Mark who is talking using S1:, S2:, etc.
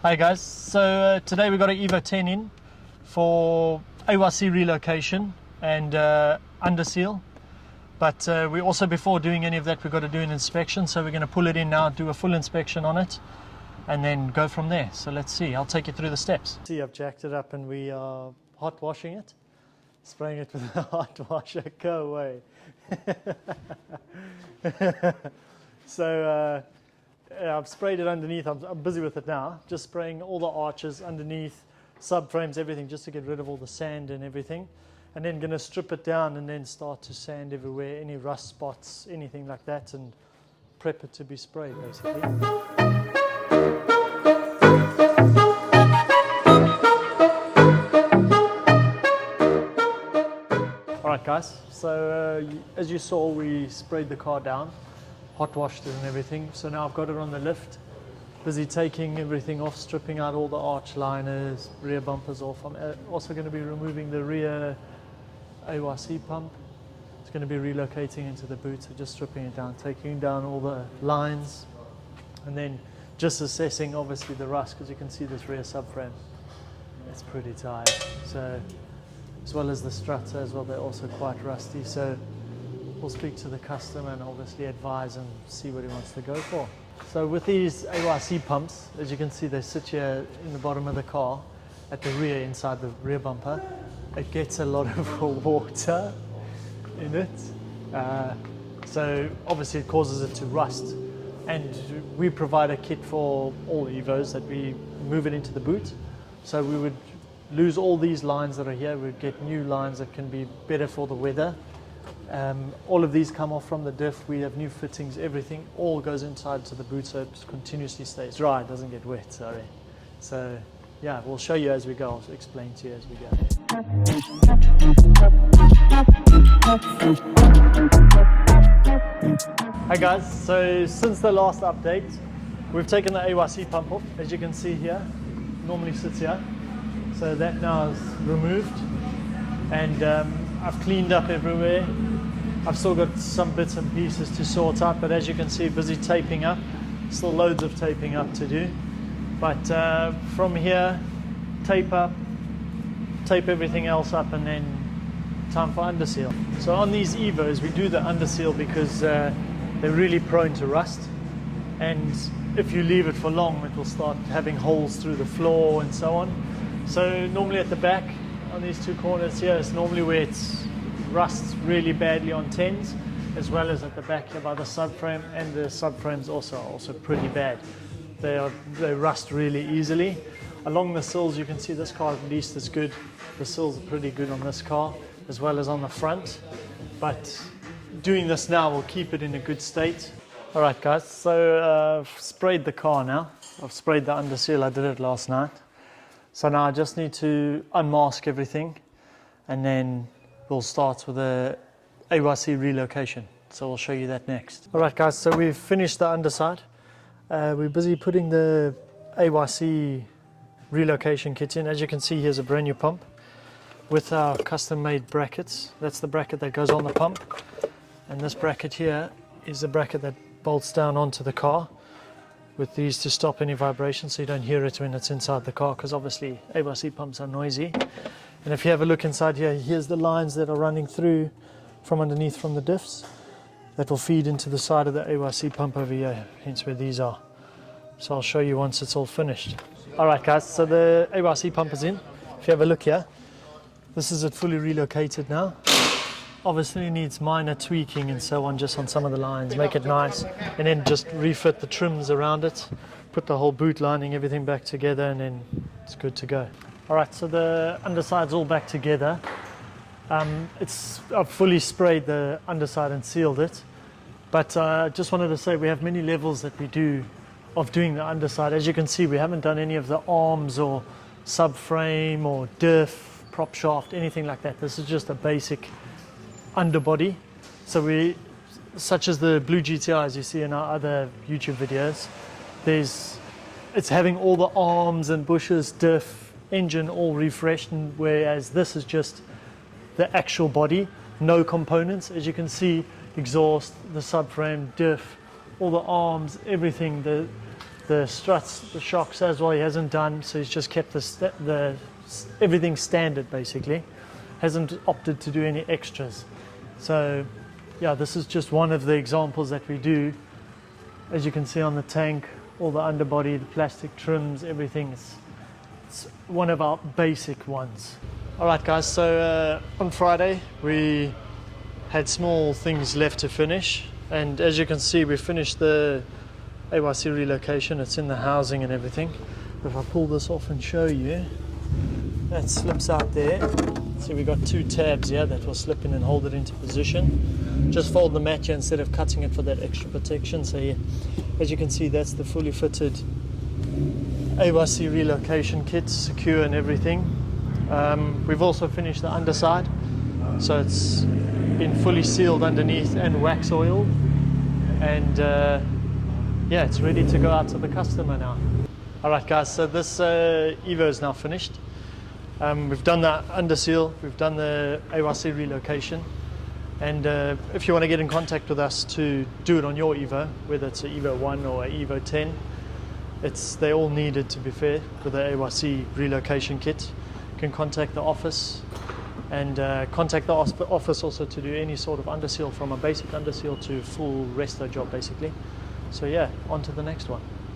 S1: Hi guys, so today we got an Evo 10 in for AYC relocation and underseal, but we also, before doing any of that, we've got to do an inspection. So we're going to pull it in now, do a full inspection on it, and then go from there. So let's see, I'll take you through the steps. See, I've jacked it up and we are hot washing it, spraying it with a hot washer. Go away. So I've sprayed it underneath. I'm busy with it now, just spraying all the arches underneath, subframes, everything, just to get rid of all the sand and everything. And then going to strip it down and then start to sand everywhere, any rust spots, anything like that, and prep it to be sprayed basically. Alright guys, so as you saw, we sprayed the car down, hot washed it and everything. So now I've got it on the lift, busy taking everything off, stripping out all the arch liners, rear bumpers off. I'm also going to be removing the rear AYC pump. It's going to be relocating into the boot, so just stripping it down, taking down all the lines, and then just assessing obviously the rust, because you can see this rear subframe, it's pretty tired. So as well as the struts as well, they're also quite rusty. So we'll speak to the customer and obviously advise and see what he wants to go for. So with these AYC pumps, as you can see, they sit here in the bottom of the car at the rear, inside the rear bumper. It gets a lot of water in it. So obviously it causes it to rust. And we provide a kit for all Evos that we move it into the boot. So we would lose all these lines that are here. We'd get new lines that can be better for the weather. All of these come off from the diff. We have new fittings, everything all goes inside to the boot, so it continuously stays dry, it doesn't get wet, sorry. So yeah, we'll show you as we go, I'll explain to you as we go. Hi guys, so since the last update, we've taken the AYC pump off. As you can see here, normally sits here. So that now is removed, and I've cleaned up everywhere. I've still got some bits and pieces to sort out, but as you can see, busy taping up. Still loads of taping up to do. But from here, tape up, tape everything else up, and then time for underseal. So on these Evos, we do the underseal because they're really prone to rust. And if you leave it for long, it will start having holes through the floor and so on. So normally at the back, on these two corners here, is normally where it rusts really badly on 10s, as well as at the back here by the subframe, and the subframes also pretty bad. They rust really easily. Along the sills, you can see this car at least is good. The sills are pretty good on this car, as well as on the front. But doing this now will keep it in a good state. All right guys, so I've sprayed the car now. I've sprayed the underseal, I did it last night. So now I just need to unmask everything, and then we'll start with the AYC relocation. So we'll show you that next. All right guys, so we've finished the underside. We're busy putting the AYC relocation kit in. As you can see, here's a brand new pump with our custom made brackets. That's the bracket that goes on the pump. And this bracket here is the bracket that bolts down onto the car, with these to stop any vibration, so you don't hear it when it's inside the car, because obviously AYC pumps are noisy. And if you have a look inside here, here's the lines that are running through from underneath from the diffs that will feed into the side of the AYC pump over here, hence where these are. So I'll show you once it's all finished. Alright guys, so the AYC pump is in. If you have a look here, this is it fully relocated now. Obviously needs minor tweaking and so on, just on some of the lines, make it nice, and then just refit the trims around it, put the whole boot lining, everything back together, and then it's good to go. Alright, so the underside's all back together. I've fully sprayed the underside and sealed it, but I just wanted to say we have many levels that we do of doing the underside. As you can see, we haven't done any of the arms or subframe or diff, prop shaft, anything like that. This is just a basic underbody. So such as the blue GTIs you see in our other YouTube videos, it's having all the arms and bushes, diff, engine all refreshed, and whereas this is just the actual body, no components. As you can see, exhaust, the subframe, diff, all the arms, everything, the the struts, the shocks as well, he hasn't done. So he's just kept everything standard basically. Hasn't opted to do any extras. So yeah, this is just one of the examples that we do. As you can see on the tank, all the underbody, the plastic trims, everything. It's one of our basic ones. All right, guys, so on Friday we had small things left to finish. And as you can see, we finished the AYC relocation. It's in the housing and everything. If I pull this off and show you, that slips out there. See, we got 2 tabs here that will slip in and hold it into position. Just fold the mat here instead of cutting it for that extra protection. So yeah, as you can see, that's the fully fitted AYC relocation kit, secure and everything. We've also finished the underside. So it's been fully sealed underneath and wax oiled. And yeah, it's ready to go out to the customer now. All right, guys, so this Evo is now finished. We've done the Underseal, we've done the AYC relocation, and if you want to get in contact with us to do it on your Evo, whether it's an Evo 1 or an Evo 10, they all needed, to be fair, with the AYC relocation kit. You can contact the office, and contact the office also to do any sort of underseal, from a basic underseal to full resto job basically. So yeah, on to the next one.